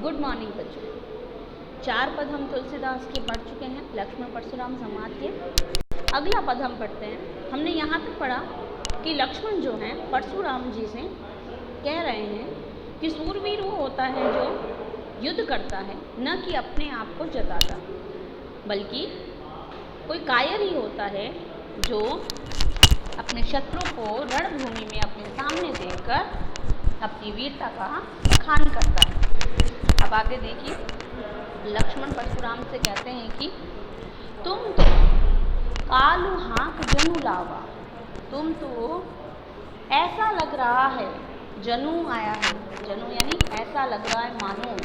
Good morning बच्चों। 4 पद हम तुलसीदास के पढ़ चुके हैं, लक्ष्मण परशुराम संवाद के। अगला पद हम पढ़ते हैं। हमने यहाँ तक पढ़ा कि लक्ष्मण जो हैं परशुराम जी से कह रहे हैं कि सूरवीर वो होता है जो युद्ध करता है, न कि अपने आप को जताता, बल्कि कोई कायर ही होता है जो अपने शत्रु को रणभूमि में अपने सामने देखकर अपनी वीरता का बखान करता है। अब आगे देखिए, लक्ष्मण परशुराम से कहते हैं कि तुम तो कालू हाँक जनु लावा, तुम तो ऐसा लग रहा है, जनु आया है, जनु यानी ऐसा लग रहा है मानो,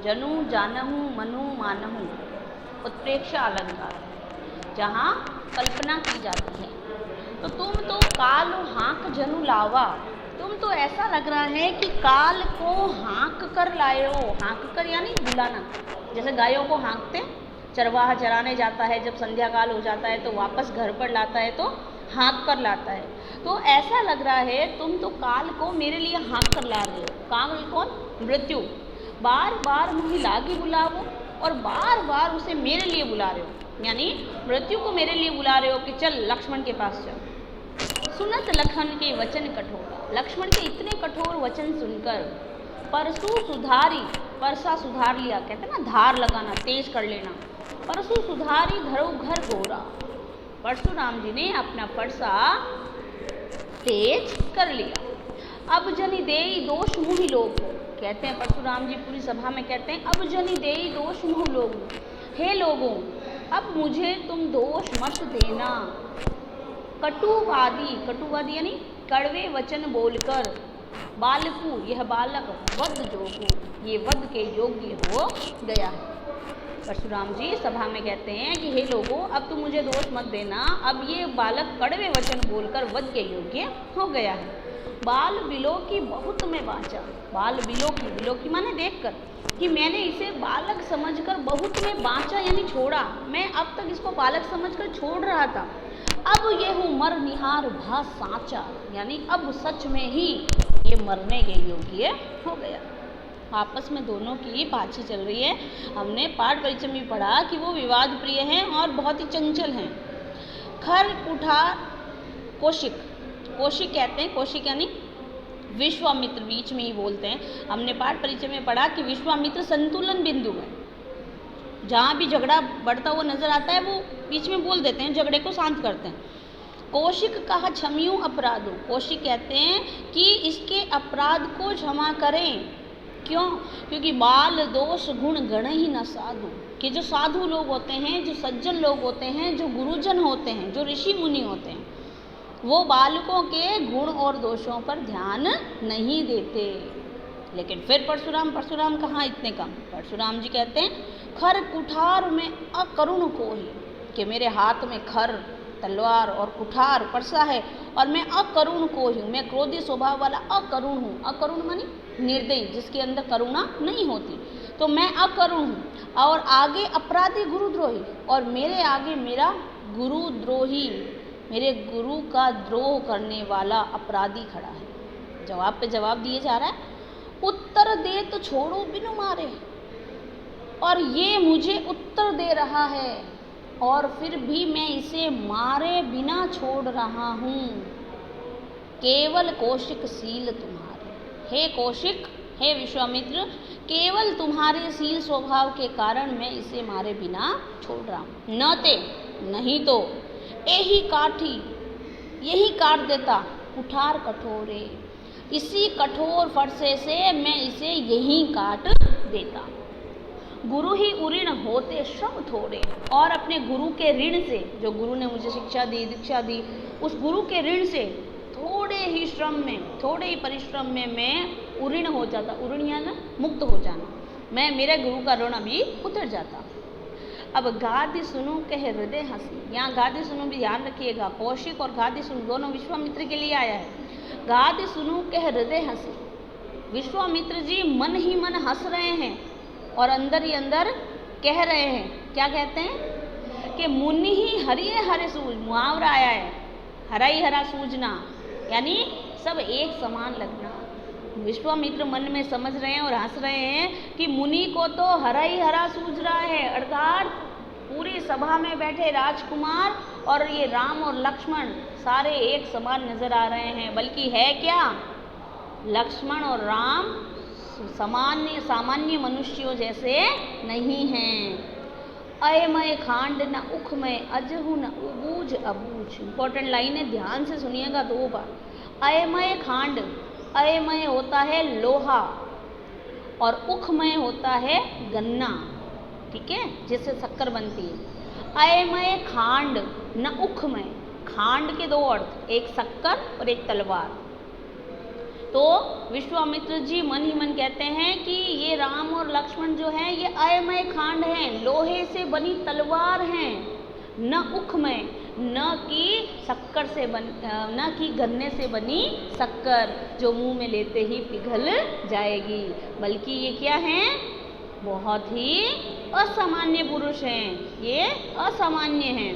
जनु जानहु मनु मानहु, उत्प्रेक्षा अलंकार जहाँ कल्पना की जाती है। तो तुम तो काल हाँक जनु लावा, तुम तो ऐसा लग रहा है कि काल को हाँक कर लाए हो। हाँक कर यानी बुलाना, जैसे गायों को हाँकते, चरवाहा चराने जाता है, जब संध्या काल हो जाता है तो वापस घर पर लाता है तो हाँक कर लाता है। तो ऐसा लग रहा है तुम तो काल को मेरे लिए हाँक कर ला रहे हो। काल कौन? मृत्यु। बार बार मुझे लागी बुलावो और बार बार उसे मेरे लिए बुला रहे हो, यानी मृत्यु को मेरे लिए बुला रहे हो कि चल लक्ष्मण के पास चल। सुनत लखन के वचन कठोर, लक्ष्मण के इतने कठोर वचन सुनकर परशु सुधारी, परसा सुधार लिया, कहते हैं ना धार लगाना, तेज कर लेना। परशु सुधारी धरो घर गोरा, परशुराम जी ने अपना परसा तेज कर लिया। अब जनि देई दोष मुहि लोग, कहते हैं परशुराम जी पूरी सभा में कहते हैं, अब जनि देई दोष मुहि लोग, हे लोगों अब मुझे तुम दोष मत देना। कटुवादी, कटुवादी यानी कड़वे वचन बोलकर, बालकू यह बालक वध जोगू, ये वध के योग्य हो गया है। परशुराम जी सभा में कहते हैं कि हे लोगों अब तुम मुझे दोष मत देना, अब ये बालक कड़वे वचन बोलकर वध के योग्य हो गया है। बाल बिलो की बहुत में बाँचा, बाल बिलो की माने देखकर कि मैंने इसे बालक समझकर बहुत में बाँचा यानी छोड़ा, मैं अब तक इसको बालक समझकर छोड़ रहा था, अब ये हूँ मर निहार भा साँचा, यानी अब सच में ही ये मरने के योग्य हो गया। आपस में दोनों की बातचीत चल रही है। हमने पाठ परिचय में पढ़ा कि वो विवाद प्रिय हैं और बहुत ही चंचल हैं। खर कुठार कौशिक, कौशिक कहते हैं, कौशिक यानी विश्वामित्र, बीच में ही बोलते हैं। हमने पाठ परिचय में पढ़ा कि विश्वामित्र संतुलन बिंदु है, जहाँ भी झगड़ा बढ़ता हुआ नजर आता है वो बीच में बोल देते हैं, झगड़े को शांत करते हैं। कौशिक कहा क्षम्यु अपराधो, कौशिक कहते हैं कि इसके अपराध को क्षमा करें। क्यों? क्योंकि बाल दोष गुण गण ही न साधु, कि जो साधु लोग होते हैं, जो सज्जन लोग होते हैं, जो गुरुजन होते हैं, जो ऋषि मुनि होते हैं, वो बालकों के गुण और दोषों पर ध्यान नहीं देते। लेकिन फिर परशुराम कहाँ इतने कम। परशुराम जी कहते हैं खर कुठार में अकरुण को ही, कि मेरे हाथ में खर तलवार और कुठार परसा है और मैं अकरुण को ही हूँ, मैं क्रोधी स्वभाव वाला अकरुण हूँ। अकरुण मानी निर्दयी, जिसके अंदर करुणा नहीं होती, तो मैं अकरुण हूँ। और आगे अपराधी गुरुद्रोही, और मेरे आगे मेरा गुरुद्रोही, मेरे गुरु का द्रोह करने वाला अपराधी खड़ा है। जवाब पे जवाब दिए जा रहा है। उत्तर दे तो छोड़ो बिनु मारे, और ये मुझे उत्तर दे रहा है और फिर भी मैं इसे मारे बिना छोड़ रहा हूँ। केवल कौशिक शील तुम्हारे, हे कौशिक, हे विश्वामित्र, केवल तुम्हारे शील स्वभाव के कारण मैं इसे मारे बिना छोड़ रहा हूँ। न ते नहीं तो यही काठी, यही काट देता कुठार कठोरे, इसी कठोर फरसे से मैं इसे यही काट देता। गुरु ही उऋण होते श्रम थोड़े, और अपने गुरु के ऋण से, जो गुरु ने मुझे शिक्षा दी, दीक्षा दी, उस गुरु के ऋण से थोड़े ही श्रम में, थोड़े ही परिश्रम में मैं उऋण हो जाता। उऋण यानी मुक्त हो जाना, मैं मेरे गुरु का ऋण अभी उतर जाता। अब गादि सुनो कह हृदय हंसी, यहाँ गादि सुनो भी ध्यान रखिएगा, कौशिक और गादि सुनो दोनों विश्वामित्र के लिए आया है। गादि सुनो कह हृदय हंसी, विश्वामित्र जी मन ही मन हंस रहे हैं और अंदर ही अंदर कह रहे हैं। क्या कहते हैं कि मुनि ही हरिये हरे सूझ, मुहावरा आया है, हरा ही हरा सूझना, यानी सब एक समान लगना। विश्वामित्र मन में समझ रहे हैं और हंस रहे हैं कि मुनि को तो हरा ही हरा सूझ रहा है, अर्थात पूरी सभा में बैठे राजकुमार और ये राम और लक्ष्मण सारे एक समान नजर आ रहे हैं। बल्कि है क्या, लक्ष्मण और राम सामान्य मनुष्यों जैसे नहीं हैं। अयमय खांड न उखमय अजहु न उबूझ अबूझ। इंपॉर्टेंट लाइन है, ध्यान से सुनिएगा 2 बार। अयमय खांड, अयमय होता है लोहा और उखमय होता है गन्ना, ठीक है, जिससे शक्कर बनती है। अयमय खांड न उखमय, खांड के 2 अर्थ, एक शक्कर और एक तलवार। तो विश्वामित्र जी मन ही मन कहते हैं कि ये राम और लक्ष्मण जो हैं ये अयमय खांड हैं, लोहे से बनी तलवार हैं, न उखमय, न कि गन्ने से बनी शक्कर जो मुंह में लेते ही पिघल जाएगी, बल्कि ये क्या हैं, बहुत ही असामान्य पुरुष हैं, ये असामान्य हैं।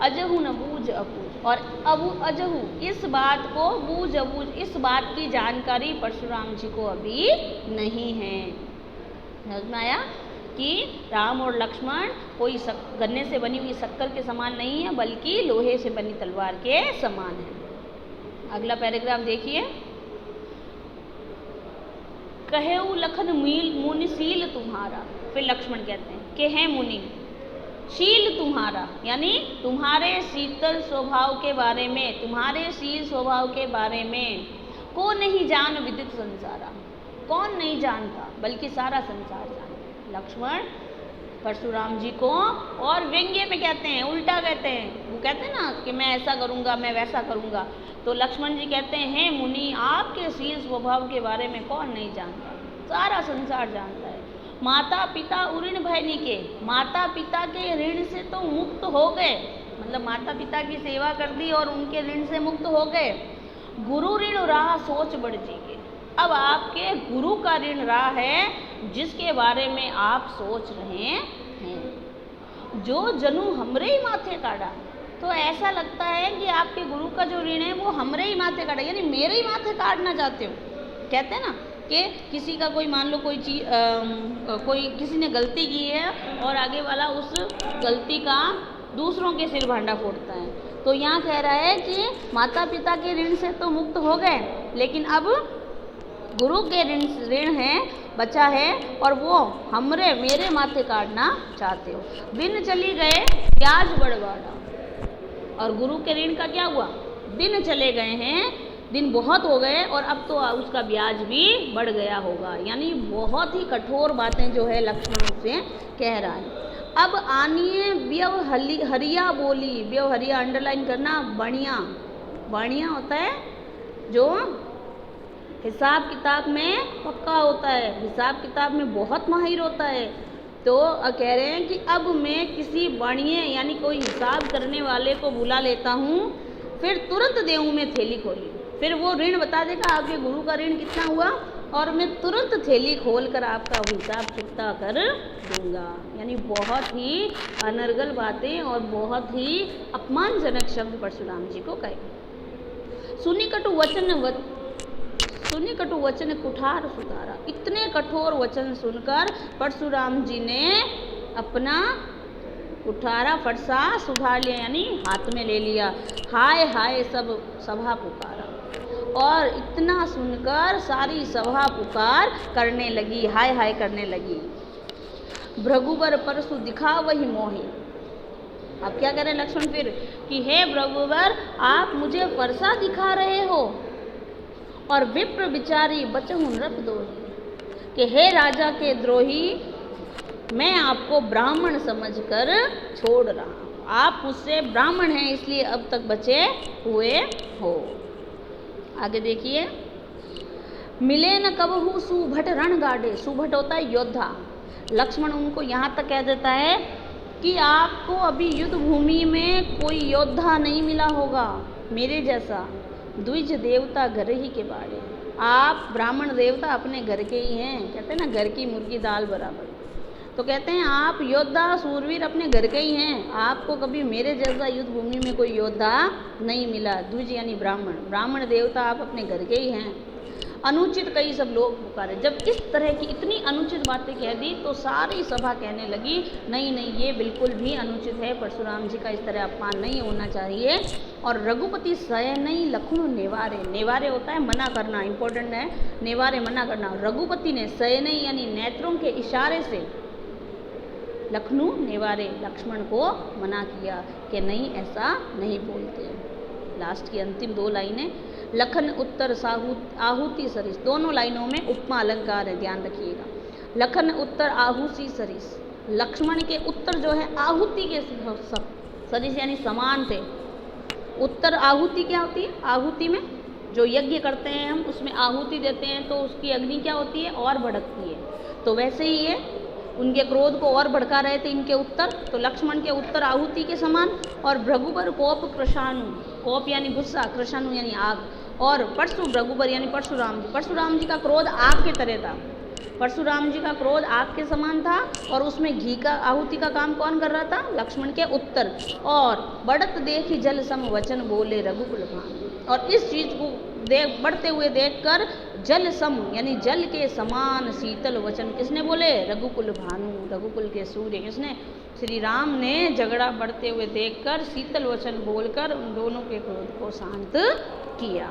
अजहु न बूझ अबूझ, और अबू अजहु इस बात को, बूझ अबूझ इस बात की जानकारी परशुराम जी को अभी नहीं है। समझ में आया कि राम और लक्ष्मण कोई गन्ने से बनी हुई शक्कर के समान नहीं है, बल्कि लोहे से बनी तलवार के समान है। अगला पैराग्राफ देखिए। कहेऊ लखन मुनिशील तुम्हारा, फिर लक्ष्मण कहते हैं कि है मुनि, शील तुम्हारा यानी तुम्हारे शीतल स्वभाव के बारे में, तुम्हारे शील स्वभाव के बारे में को नहीं जान विदित संसारा, कौन नहीं जानता, बल्कि सारा संसार जानता। लक्ष्मण परशुराम जी को और व्यंग्य में कहते हैं, उल्टा कहते हैं। वो कहते हैं ना कि मैं ऐसा करूँगा, मैं वैसा करूँगा, तो लक्ष्मण जी कहते हैं मुनि आपके शील स्वभाव के बारे में कौन नहीं जानता, सारा संसार जानता है। माता पिता ऋण भय के, माता पिता के ऋण से तो मुक्त हो गए, मतलब माता पिता की सेवा कर दी और उनके ऋण से मुक्त हो गए। गुरु ऋण राह सोच बढ़ जीगे, अब आपके गुरु का ऋण राह है जिसके बारे में आप सोच रहे हैं। जो जनु हमरे ही माथे काटा, तो ऐसा लगता है कि आपके गुरु का जो ऋण है वो हमरे ही माथे काटा, यानी मेरे ही माथे काटना चाहते हो। कहते हैं ना कि किसी का कोई, मान लो कोई चीज, कोई किसी ने गलती की है और आगे वाला उस गलती का दूसरों के सिर भांडा फोड़ता है, तो यहाँ कह रहा है कि माता पिता के ऋण से तो मुक्त हो गए, लेकिन अब गुरु के ऋण है बचा है और वो मेरे माथे काटना चाहते हो। दिन चली गए ब्याज बढ़वाड़ा, और गुरु के ऋण का क्या हुआ, दिन चले गए हैं, दिन बहुत हो गए और अब तो उसका ब्याज भी बढ़ गया होगा। यानी बहुत ही कठोर बातें जो है लक्ष्मण से कह रहा है। अब आनिए व्यवहरिया बोली, व्यवहरिया अंडरलाइन करना, बढ़िया होता है जो हिसाब किताब में पक्का होता है, हिसाब किताब में बहुत माहिर होता है। तो कह रहे हैं कि अब मैं किसी बढ़िया यानी कोई हिसाब करने वाले को बुला लेता हूँ, फिर तुरंत देऊँ मैं थैली खोली, फिर वो ऋण बता देगा आपके गुरु का ऋण कितना हुआ और मैं तुरंत थैली खोल कर आपका हिसाब चुकता कर दूंगा। यानी बहुत ही अनर्गल बातें और बहुत ही अपमानजनक शब्द परशुराम जी को कहे। सुनी कटु वचन कुठार सुधारा, इतने कठोर वचन सुनकर परशुराम जी ने अपना कुठारा फरसा सुधार लिया, यानी हाथ में ले लिया। हाय हाय सब सभा पुकारा, और इतना सुनकर सारी सभा पुकार करने लगी, हाय हाय करने लगी। भृगुबर परशु दिखा वही मोहि, अब क्या करें लक्ष्मण फिर कि हे भृगुबर आप मुझे फरसा दिखा रहे हो, और विप्र विचारी बचहु नृप दोही, कि हे राजा के द्रोही मैं आपको ब्राह्मण समझकर छोड़ रहा हूँ, आप मुझसे ब्राह्मण हैं इसलिए अब तक बचे हुए हो। आगे देखिए। मिले न कबहु सुभट रण गाड़े, सुभट होता है योद्धा। लक्ष्मण उनको यहाँ तक कह देता है कि आपको अभी युद्ध भूमि में कोई योद्धा नहीं मिला होगा मेरे जैसा। द्विज देवता घर ही के बाड़े, आप ब्राह्मण देवता अपने घर के ही हैं, कहते हैं ना घर की मुर्गी दाल बराबर। तो कहते हैं आप योद्धा सूरवीर अपने घर के ही हैं, आपको कभी मेरे जैसा युद्ध भूमि में कोई योद्धा नहीं मिला। द्विज यानी ब्राह्मण, ब्राह्मण देवता आप अपने घर के ही हैं। अनुचित कई सब लोग पुकारे। जब इस तरह की इतनी अनुचित बातें कह दी तो सारी सभा कहने लगी नहीं नहीं, ये बिल्कुल भी अनुचित है, परशुराम जी का इस तरह अपमान नहीं होना चाहिए। और रघुपति सह नहीं लखनऊ नेवारे, नेवारे होता है मना करना, इंपॉर्टेंट है, नेवारे मना करना। रघुपति ने सह नहीं यानी नेत्रों के इशारे से लखनऊ नेवारे लक्ष्मण को मना किया कि नहीं ऐसा नहीं बोलते। लास्ट की अंतिम 2 लाइनें, लखन उत्तर आहुति सरिस, दोनों लाइनों में उपमा अलंकार है, ध्यान रखिएगा। लखन उत्तर आहुति सरिस, लक्ष्मण के उत्तर जो है आहुति के सरिस यानी समान थे। उत्तर आहुति क्या होती है? आहुति में जो यज्ञ करते हैं हम उसमें आहुति देते हैं तो उसकी अग्नि क्या होती है? और भड़कती है। तो वैसे ही ये उनके क्रोध को और भड़का रहे थे इनके उत्तर, तो लक्ष्मण के उत्तर आहुति के समान। और भृगुबर कोप कृषाणु, कोप यानी गुस्सा, कृषाणु यानी आग, और परशु भृगुबर यानी परशुराम जी, परशुराम जी का क्रोध आग के तरह था। परशुराम जी का क्रोध आग के समान था और उसमें घी का आहुति का काम कौन कर रहा था? लक्ष्मण के उत्तर। और बढ़त देखी जल सम वचन बोले रघुकुल भानु, और इस चीज को बढ़ते हुए देखकर जल सम यानी जल के समान शीतल वचन किसने बोले? रघुकुल भानु, रघुकुल के सूर्य किसने? श्री राम ने झगड़ा बढ़ते हुए देखकर शीतल वचन बोलकर उन दोनों के क्रोध को शांत किया।